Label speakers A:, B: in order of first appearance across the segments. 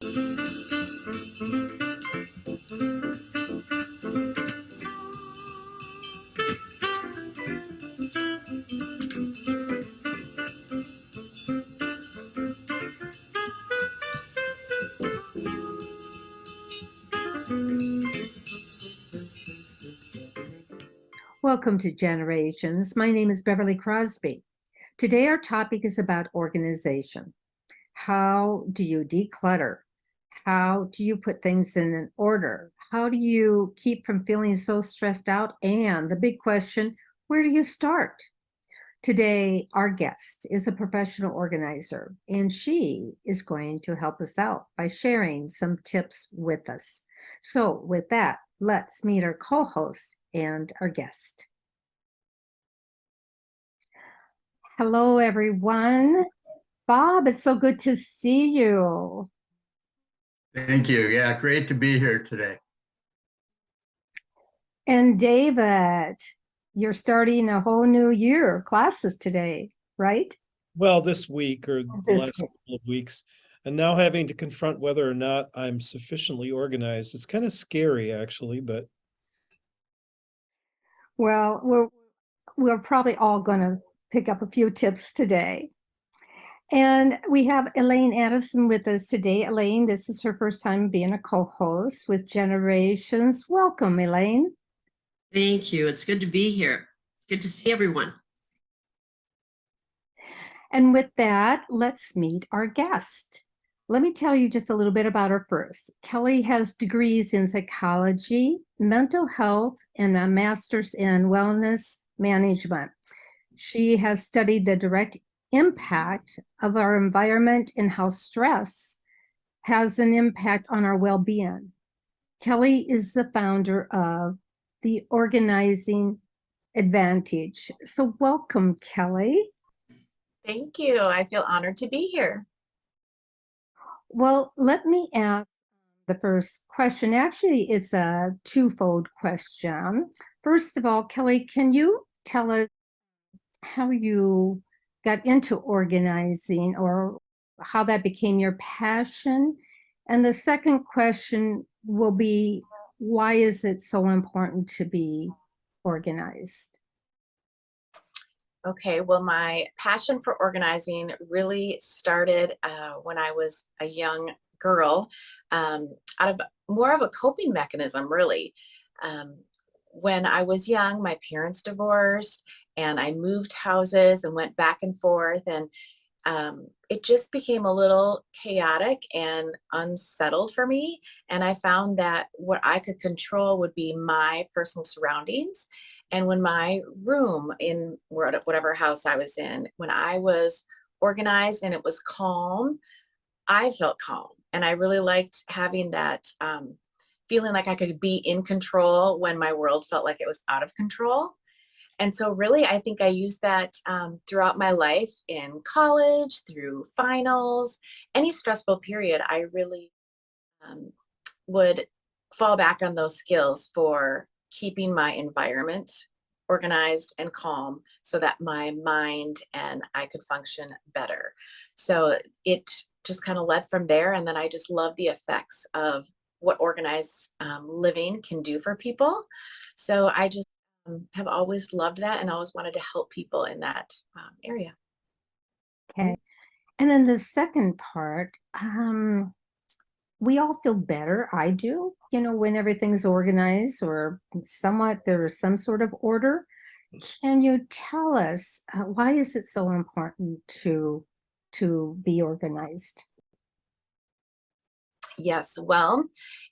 A: Welcome to Generations. My name is Beverly Crosby. Today our topic is about organization. How do you declutter? How do you put things in an order? How do you keep from feeling so stressed out? And the big question, where do you start? Today, our guest is a professional organizer, and she is going to help us out by sharing some tips with us. So with that, let's meet our co-host and our guest. Hello, everyone. Bob, it's so good to see you.
B: Thank you. Yeah, great to be here today.
A: And David, you're starting a whole new year of classes today, right?
C: Well, this week or the
A: This
C: last
A: week.
C: couple of weeks, and now having to confront whether or not I'm sufficiently organized. It's kind of scary, actually, but
A: Well, we're probably all going to pick up a few tips today. And we have Elaine Addison with us today. Elaine, this is her first time being a co-host with Generations. Welcome, Elaine.
D: Thank you. It's good to be here. Good to see everyone.
A: And with that, let's meet our guest. Let me tell you just a little bit about her first. Kelly has degrees in psychology, mental health, and a master's in wellness management. She has studied the direct impact of our environment and how stress has an impact on our well-being. Kelly is the founder of the Organizing Advantage. So welcome, Kelly.
E: Thank you. I feel honored to be here.
A: Well, let me ask the first question. Actually, it's a twofold question. First of all, Kelly, can you tell us how you got into organizing or how that became your passion? And the second question will be, why is it so important to be organized?
E: Okay, well, my passion for organizing really started when I was a young girl, out of more of a coping mechanism, really. When I was young, my parents divorced and I moved houses and went back and forth, and it just became a little chaotic and unsettled for me. And I found that what I could control would be my personal surroundings. And when my room in whatever house I was in, when I was organized and it was calm, I felt calm. And I really liked having that feeling like I could be in control when my world felt like it was out of control. And so really, I think I used that throughout my life in college, through finals, any stressful period, I really would fall back on those skills for keeping my environment organized and calm so that my mind and I could function better. So it just kind of led from there. And then I just love the effects of what organized living can do for people. So I just have always loved that and always wanted to help people in that area.
A: Okay. And then the second part, we all feel better. I do, when everything's organized or somewhat there is some sort of order. Can you tell us why is it so important to be organized?
E: Yes, well,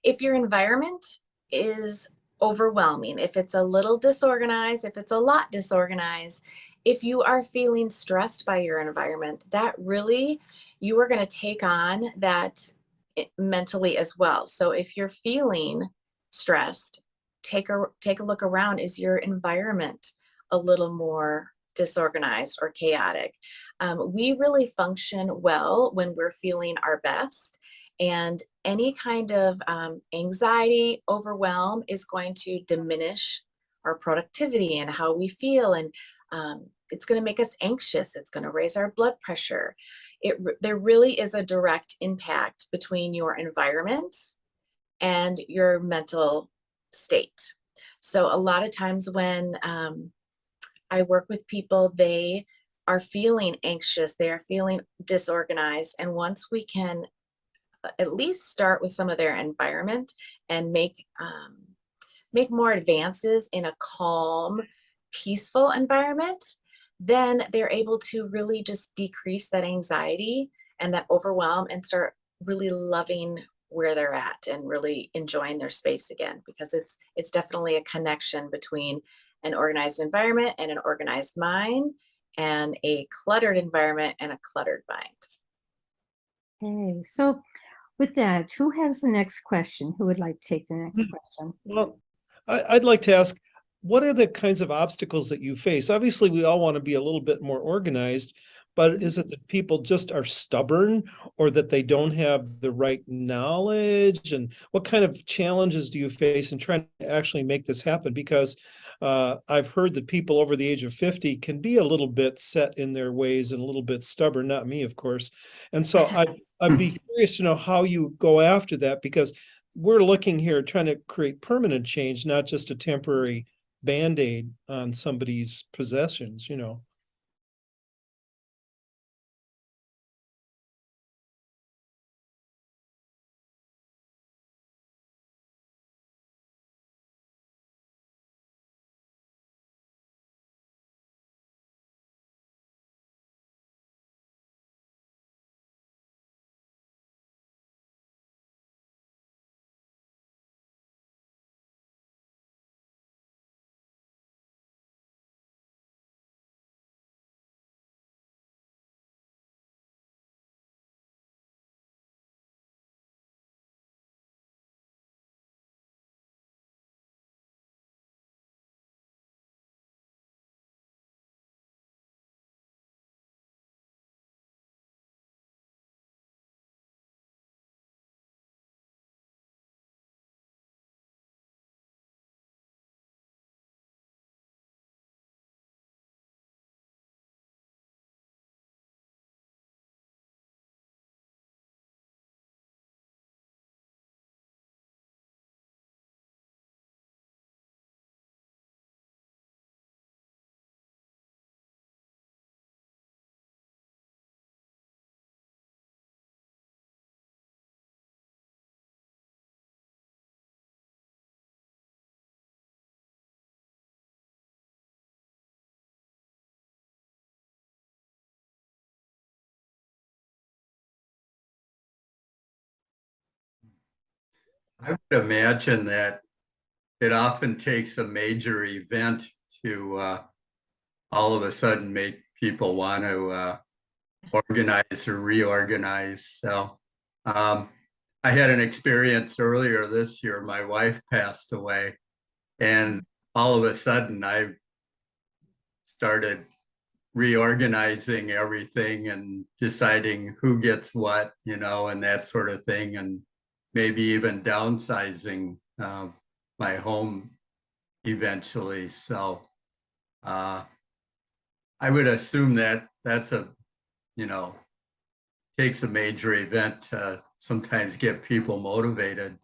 E: if your environment is overwhelming, if it's a little disorganized, if it's a lot disorganized, if you are feeling stressed by your environment, that really, you are going to take on that mentally as well. So if you're feeling stressed, take a look around. Is your environment a little more disorganized or chaotic? We really function well when we're feeling our best. And any kind of anxiety, overwhelm is going to diminish our productivity and how we feel. And it's going to make us anxious. It's going to raise our blood pressure. there really is a direct impact between your environment and your mental state. So a lot of times when I work with people, they are feeling anxious, they are feeling disorganized. And once we can at least start with some of their environment and make more advances in a calm, peaceful environment, then they're able to really just decrease that anxiety and that overwhelm and start really loving where they're at and really enjoying their space again, because it's definitely a connection between an organized environment and an organized mind, and a cluttered environment and a cluttered mind.
A: Okay, so with that, who has the next question? Who would like to take the next question?
C: Well, I'd like to ask, what are the kinds of obstacles that you face? Obviously, we all want to be a little bit more organized, but is it that people just are stubborn, or that they don't have the right knowledge? And what kind of challenges do you face in trying to actually make this happen? Because I've heard that people over the age of 50 can be a little bit set in their ways and a little bit stubborn, not me, of course. And so I'd be curious to know how you go after that, because we're looking here trying to create permanent change, not just a temporary Band-Aid on somebody's possessions, you know.
B: I would imagine that it often takes a major event to all of a sudden make people want to organize or reorganize. So I had an experience earlier this year. My wife passed away, and all of a sudden I started reorganizing everything and deciding who gets what, and that sort of thing, and maybe even downsizing my home eventually. So I would assume that that's takes a major event to sometimes get people motivated.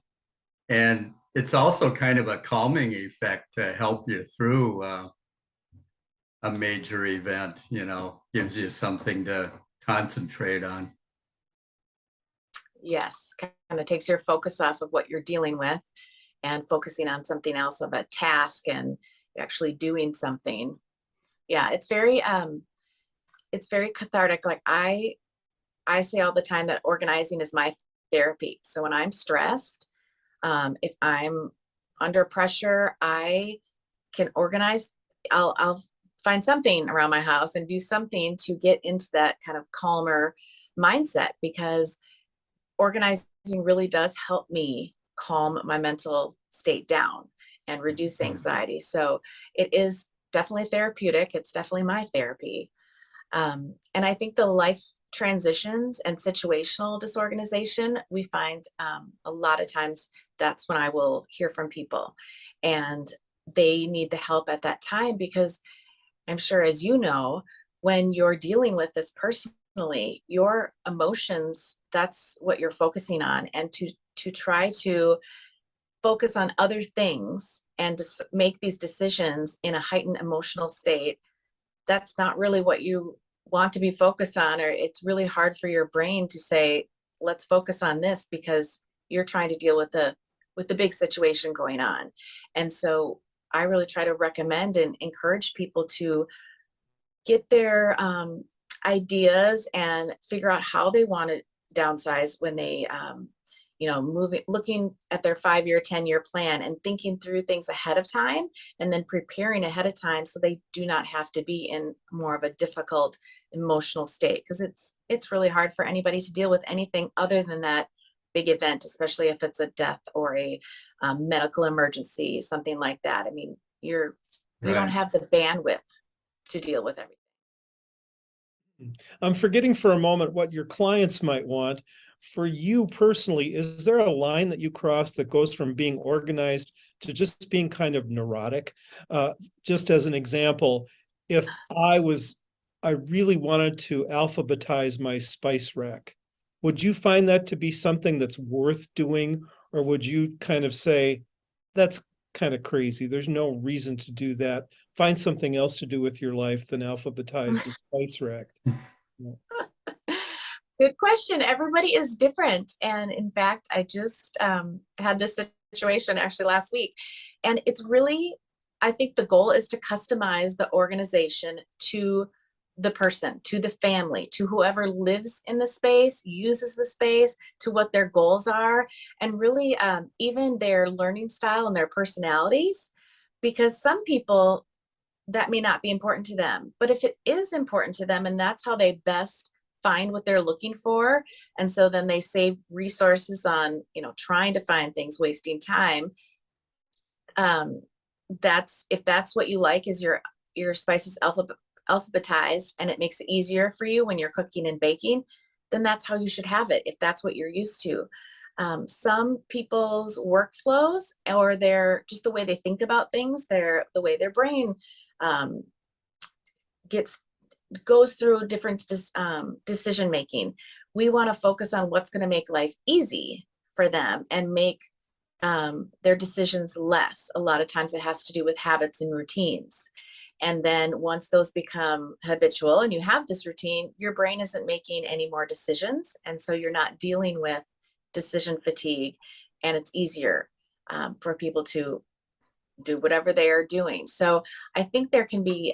B: And it's also kind of a calming effect to help you through a major event, gives you something to concentrate on.
E: Yes, kind of takes your focus off of what you're dealing with and focusing on something else, of a task, and actually doing something. Yeah, it's very cathartic. Like I say all the time that organizing is my therapy. So when I'm stressed, if I'm under pressure, I can organize. I'll find something around my house and do something to get into that kind of calmer mindset, because organizing really does help me calm my mental state down and reduce anxiety. So it is definitely therapeutic. It's definitely my therapy. And I think the life transitions and situational disorganization, we find a lot of times that's when I will hear from people, and they need the help at that time, because I'm sure, as you know, when you're dealing with this person emotionally, your emotions, that's what you're focusing on. And to try to focus on other things and to make these decisions in a heightened emotional state, that's not really what you want to be focused on, or it's really hard for your brain to say, let's focus on this, because you're trying to deal with the big situation going on. And so I really try to recommend and encourage people to get their ideas and figure out how they want to downsize when they looking at their 5-year, 10-year plan and thinking through things ahead of time, and then preparing ahead of time so they do not have to be in more of a difficult emotional state, because it's really hard for anybody to deal with anything other than that big event, especially if it's a death or a medical emergency, something like that. I mean, we don't
B: Right.
E: have the bandwidth to deal with everything.
C: I'm forgetting for a moment what your clients might want. For you personally, is there a line that you cross that goes from being organized to just being kind of neurotic? Just as an example, if I really wanted to alphabetize my spice rack, would you find that to be something that's worth doing? Or would you kind of say, that's kind of crazy, there's no reason to do that, find something else to do with your life than alphabetize the spice rack?
E: Good question. Everybody is different. And in fact, I just had this situation actually last week. And it's really, I think the goal is to customize the organization to the person, to the family, to whoever lives in the space, uses the space, to what their goals are, and really even their learning style and their personalities. Because some people, that may not be important to them. But if it is important to them and that's how they best find what they're looking for, and so then they save resources on, trying to find things, wasting time. If that's what you like, is your spices alphabetized, and it makes it easier for you when you're cooking and baking, then that's how you should have it, if that's what you're used to. Some people's workflows, or their just the way they think about things, the way their brain goes through different decision making. We want to focus on what's going to make life easy for them and make their decisions less. A lot of times it has to do with habits and routines. And then once those become habitual and you have this routine, your brain isn't making any more decisions. And so you're not dealing with decision fatigue, and it's easier for people to do whatever they are doing. So I think there can be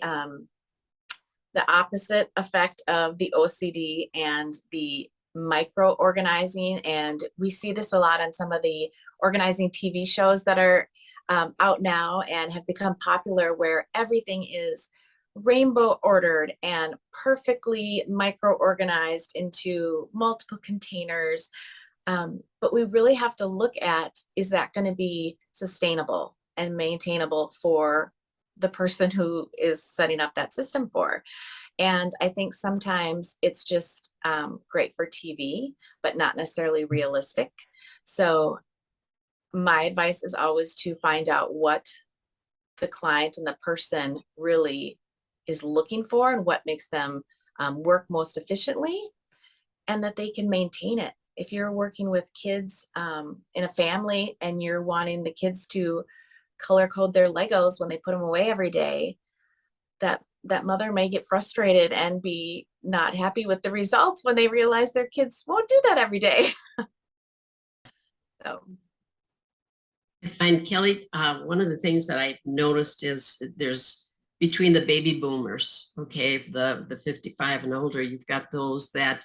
E: the opposite effect of the OCD and the micro organizing. And we see this a lot on some of the organizing TV shows that are out now and have become popular, where everything is rainbow ordered and perfectly micro organized into multiple containers. But we really have to look at, is that going to be sustainable and maintainable for the person who is setting up that system for? And I think sometimes it's just great for TV, but not necessarily realistic. So my advice is always to find out what the client and the person really is looking for and what makes them work most efficiently, and that they can maintain it. If you're working with kids in a family and you're wanting the kids to color code their Legos when they put them away every day, that mother may get frustrated and be not happy with the results when they realize their kids won't do that every day. So.
D: I find, Kelly, one of the things that I noticed is that there's, between the baby boomers, okay, the 55 and older, you've got those that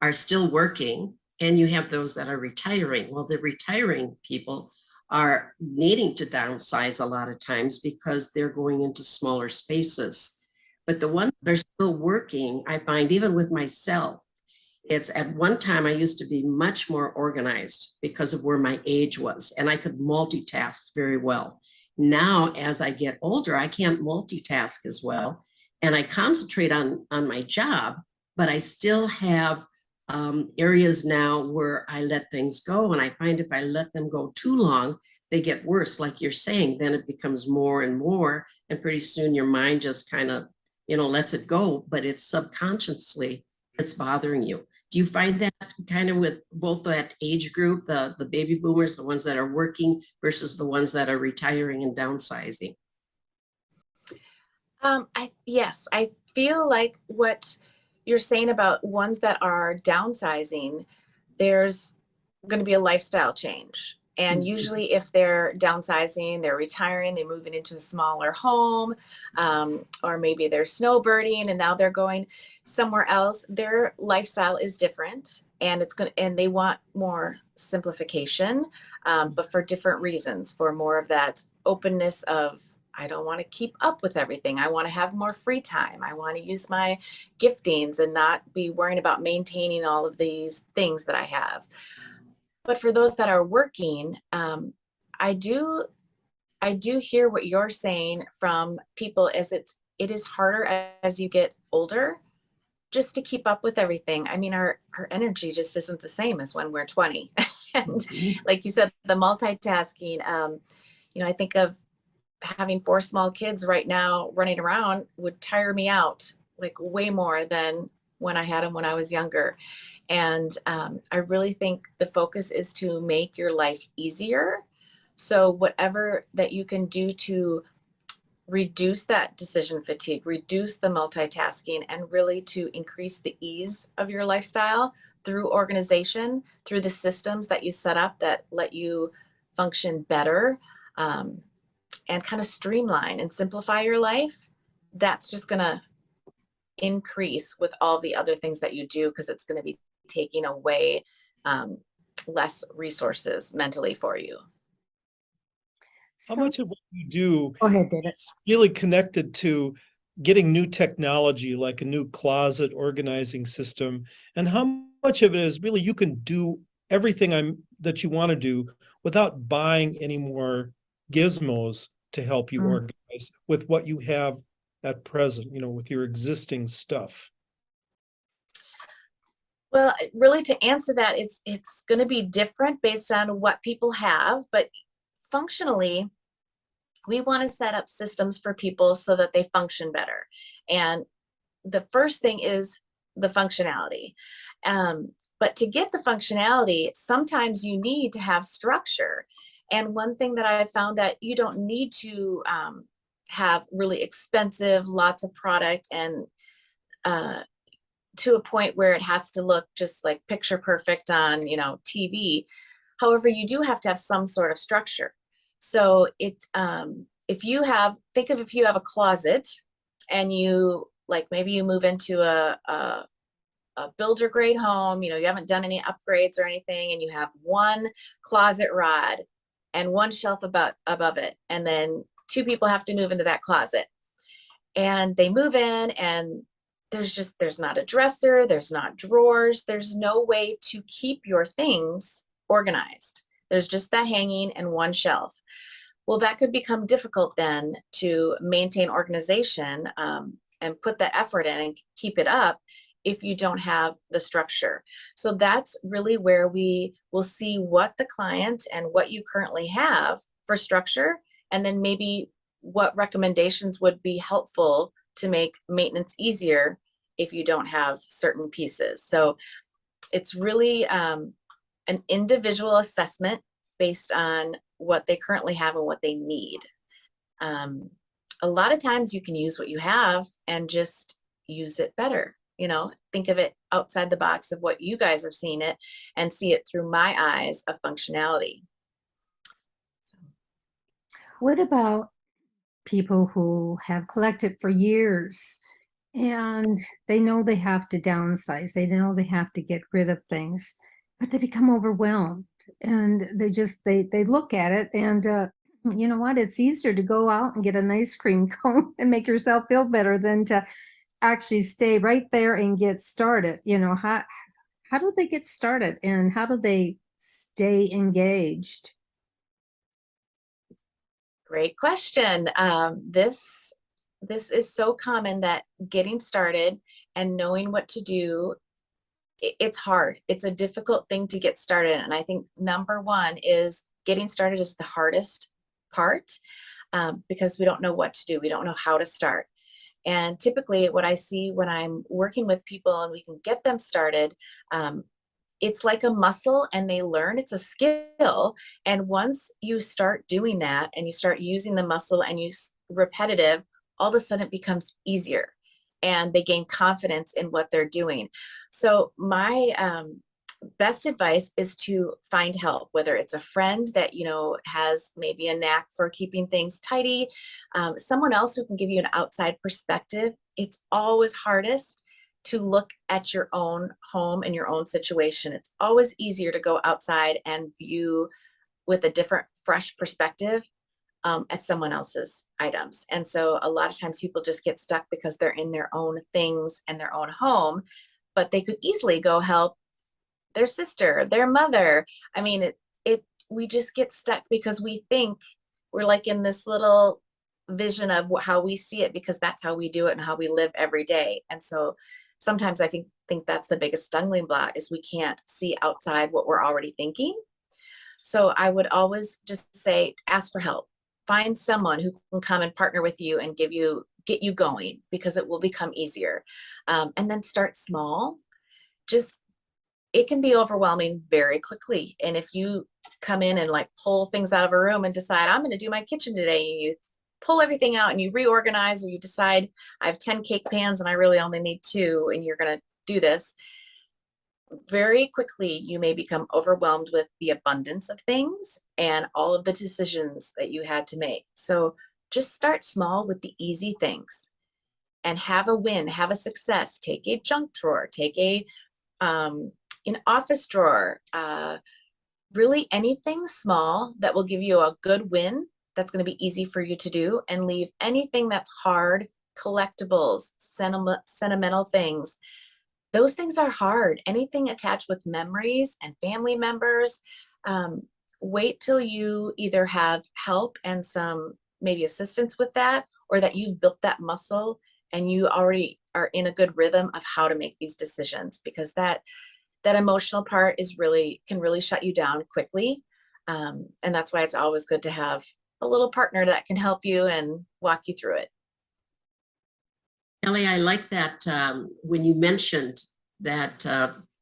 D: are still working, and you have those that are retiring. Well, the retiring people are needing to downsize a lot of times because they're going into smaller spaces. But the ones that are still working, I find, even with myself, it's at one time I used to be much more organized because of where my age was, and I could multitask very well. Now, as I get older, I can't multitask as well, and I concentrate on my job, but I still have areas now where I let things go, and I find if I let them go too long, they get worse. Like you're saying, then it becomes more and more, and pretty soon your mind just kind of, lets it go, but it's subconsciously it's bothering you. Do you find that kind of with both that age group, the baby boomers, the ones that are working versus the ones that are retiring and downsizing?
E: Yes, I feel like what you're saying about ones that are downsizing, there's going to be a lifestyle change. And
D: Mhm.
E: usually if they're downsizing, they're retiring, they're moving into a smaller home, or maybe they're snowbirding and now they're going somewhere else. Their lifestyle is different and and they want more simplification, but for different reasons, for more of that openness of, I don't want to keep up with everything. I want to have more free time. I want to use my giftings and not be worrying about maintaining all of these things that I have. But for those that are working, I do hear what you're saying from people, as it is harder as you get older just to keep up with everything. I mean, our energy just isn't the same as when we're 20. And
D: Mhm.
E: like you said, the multitasking, I think of having 4 small kids right now running around would tire me out like way more than when I had them when I was younger. And I really think the focus is to make your life easier. So whatever that you can do to reduce that decision fatigue, reduce the multitasking, and really to increase the ease of your lifestyle through organization, through the systems that you set up that let you function better, and kind of streamline and simplify your life, that's just going to increase with all the other things that you do, because it's going to be taking away less resources mentally for you.
C: How
A: So,
C: much of what you do
A: go ahead, David.
C: is really connected to getting new technology, like a new closet organizing system? And how much of it is really you can do everything that you want to do without buying any more gizmos to help you
A: Mm.
C: organize with what you have at present, with your existing stuff?
E: Well, really, to answer that, it's going to be different based on what people have, but functionally, we want to set up systems for people so that they function better. And the first thing is the functionality. But to get the functionality, sometimes you need to have structure. And one thing that I found, that you don't need to have really expensive, lots of product, and to a point where it has to look just like picture perfect on, TV. However, you do have to have some sort of structure. So if you have a closet, and maybe you move into a builder grade home, you haven't done any upgrades or anything, and you have one closet rod and one shelf above it, and then 2 people have to move into that closet, and they move in, and there's not a dresser, there's not drawers, there's no way to keep your things organized. There's just that hanging and one shelf. Well, that could become difficult then to maintain organization, and put the effort in and keep it up if you don't have the structure. So that's really where we will see what the client and what you currently have for structure, and then maybe what recommendations would be helpful to make maintenance easier if you don't have certain pieces. So it's really an individual assessment based on what they currently have and what they need. A lot of times you can use what you have and just use it better. Think of it outside the box of what you guys are seeing it, and see it through my eyes of functionality.
A: What about people who have collected for years and they know they have to downsize, they know they have to get rid of things, but they become overwhelmed, and they look at it, and you know what, it's easier to go out and get an ice cream cone and make yourself feel better than to actually stay right there and get started. How do they get started, and how do they stay engaged?
E: Great question. This is so common, that getting started and knowing what to do, it's hard. It's a difficult thing to get started. And I think number one is getting started is the hardest part, because we don't know what to do. We don't know how to start. And typically what I see when I'm working with people and we can get them started, it's like a muscle and they learn, it's a skill. And once you start doing that and you start using the muscle and you repetitive, all of a sudden it becomes easier and they gain confidence in what they're doing. So my best advice is to find help, whether it's a friend that, you know, has maybe a knack for keeping things tidy, someone else who can give you an outside perspective. It's always hardest to look at your own home and your own situation. It's always easier to go outside and view with a different, fresh perspective at someone else's items. And so a lot of times people just get stuck because they're in their own things and their own home, but they could easily go help their sister, their mother. I mean, we just get stuck because we think we're like in this little vision of how we see it, because that's how we do it and how we live every day. And so sometimes I think that's the biggest stumbling block, is we can't see outside what we're already thinking. So I would always just say, ask for help. Find someone who can come and partner with you and get you going, because it will become easier. And then start small. It can be overwhelming very quickly. And if you come in and like pull things out of a room and decide, I'm going to do my kitchen today, and you pull everything out and you reorganize, or you decide I have 10 cake pans and I really only need 2, and you're going to do this, very quickly you may become overwhelmed with the abundance of things and all of the decisions that you had to make. So just start small with the easy things and have a win, have a success. Take a junk drawer, take an office drawer, really anything small that will give you a good win, that's going to be easy for you to do, and leave anything that's hard, collectibles, sentimental things. Those things are hard. Anything attached with memories and family members, wait till you either have help and some maybe assistance with that, or that you've built that muscle and you already are in a good rhythm of how to make these decisions, because that emotional part can really shut you down quickly. And that's why it's always good to have a little partner that can help you and walk you through it.
D: Kelly, I like that when you mentioned that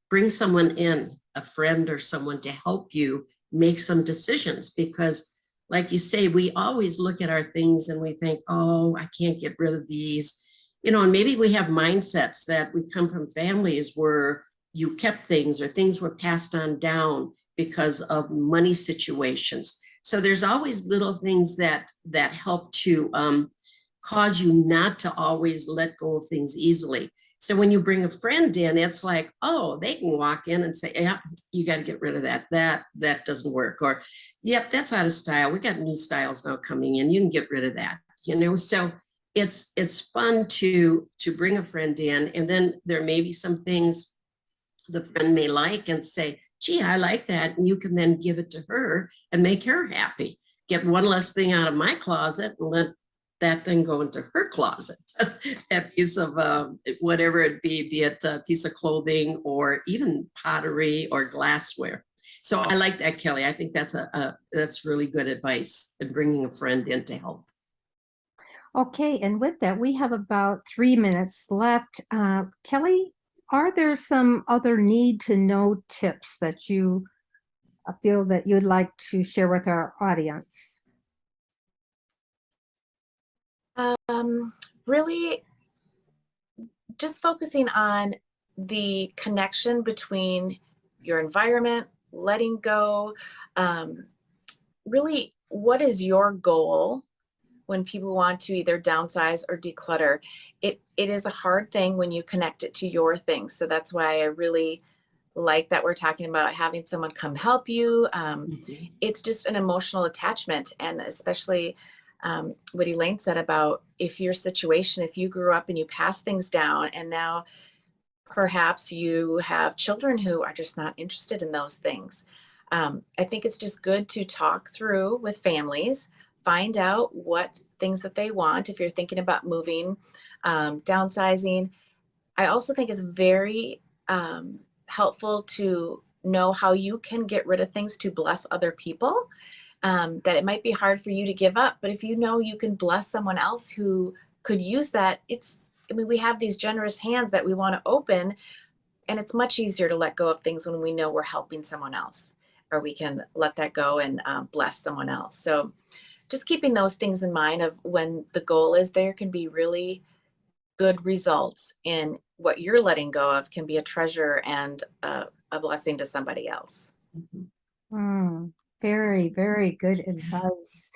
D: bring someone in, a friend or someone, to help you make some decisions, because like you say, we always look at our things and we think, oh, I can't get rid of these, you know, and maybe we have mindsets that we come from families where you kept things or things were passed on down because of money situations. So there's always little things that help to cause you not to always let go of things easily. So when you bring a friend in, it's like, oh, they can walk in and say, yeah, you got to get rid of that. That doesn't work. Or, yep, that's out of style. We got new styles now coming in. You can get rid of that. You know, so it's fun to bring a friend in, and then there may be some things the friend may like and say, gee, I like that. And you can then give it to her and make her happy. Get one less thing out of my closet and let that thing go into her closet. A piece of whatever it be it a piece of clothing or even pottery or glassware. So I like that, Kelly. I think that's really good advice in bringing a friend in to help.
A: Okay, and with that, we have about 3 minutes left. Kelly, are there some other need to know tips that you feel that you'd like to share with our audience?
E: Really just focusing on the connection between your environment, letting go. Really, what is your goal when people want to either downsize or declutter? It is a hard thing when you connect it to your things. So that's why I really like that we're talking about having someone come help you. It's just an emotional attachment. And especially what Elaine said about if your situation, if you grew up and you pass things down and now perhaps you have children who are just not interested in those things. I think it's just good to talk through with families, find out what things that they want. If you're thinking about moving, downsizing, I also think it's very helpful to know how you can get rid of things to bless other people. That it might be hard for you to give up, but if you know you can bless someone else who could use that, I mean, we have these generous hands that we want to open, and it's much easier to let go of things when we know we're helping someone else, or we can let that go and bless someone else. So just keeping those things in mind of when the goal is there can be really good results in what you're letting go of, can be a treasure and a blessing to somebody else.
A: Very, very good advice.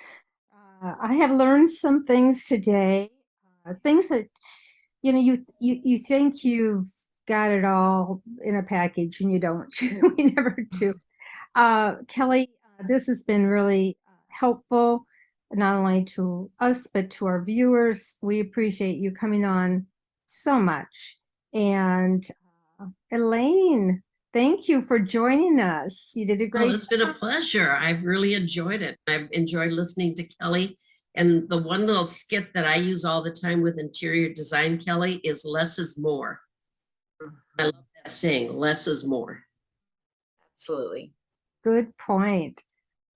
A: I have learned some things today, things that, you know, you think you've got it all in a package and you don't. We never do. Kelly, this has been really helpful, not only to us, but to our viewers. We appreciate you coming on so much. And Elaine, thank you for joining us. You did a
D: Well,
A: great
D: it's been a pleasure. I've really enjoyed it. I've enjoyed listening to Kelly. And the one little skit that I use all the time with interior design, Kelly, is less is more. I love that saying, less is more.
E: Absolutely.
A: Good point.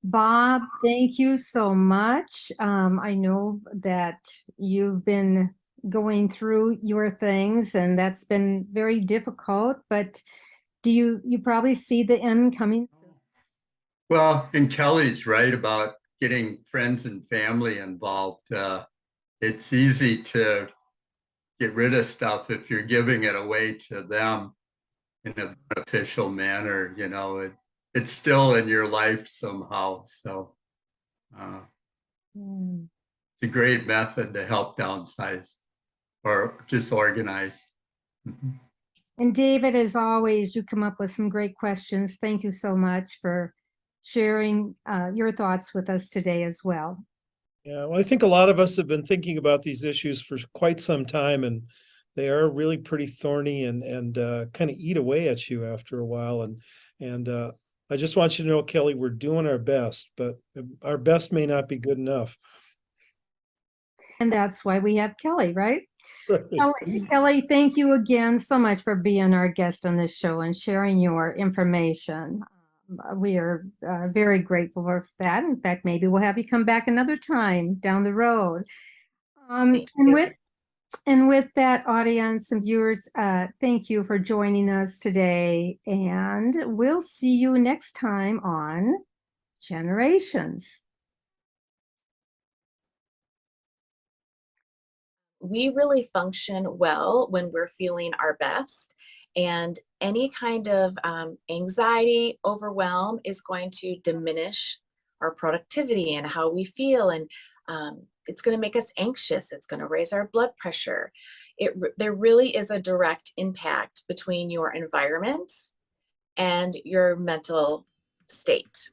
A: Bob, thank you so much. I know that you've been going through your things and that's been very difficult, but you probably see the end coming soon?
B: Well, and Kelly's right about getting friends and family involved. It's easy to get rid of stuff if you're giving it away to them in a beneficial manner. You know, it's still in your life somehow. So
A: Mm.
B: it's a great method to help downsize or just organize. Mhm.
A: And David, as always, you come up with some great questions. Thank you so much for sharing your thoughts with us today as well.
C: Yeah, well, I think a lot of us have been thinking about these issues for quite some time, and they are really pretty thorny and kind of eat away at you after a while. And I just want you to know, Kelly, we're doing our best, but our best may not be good enough.
A: And that's why we have Kelly, right?
C: Right.
A: Kelly, thank you again so much for being our guest on this show and sharing your information. We are very grateful for that. In fact, maybe we'll have you come back another time down the road.
E: Thank
A: And
E: you.
A: with that, audience and viewers, thank you for joining us today. And we'll see you next time on Generations.
E: We really function well when we're feeling our best, and any kind of anxiety, overwhelm is going to diminish our productivity and how we feel, and it's going to make us anxious. It's going to raise our blood pressure. There really is a direct impact between your environment and your mental state.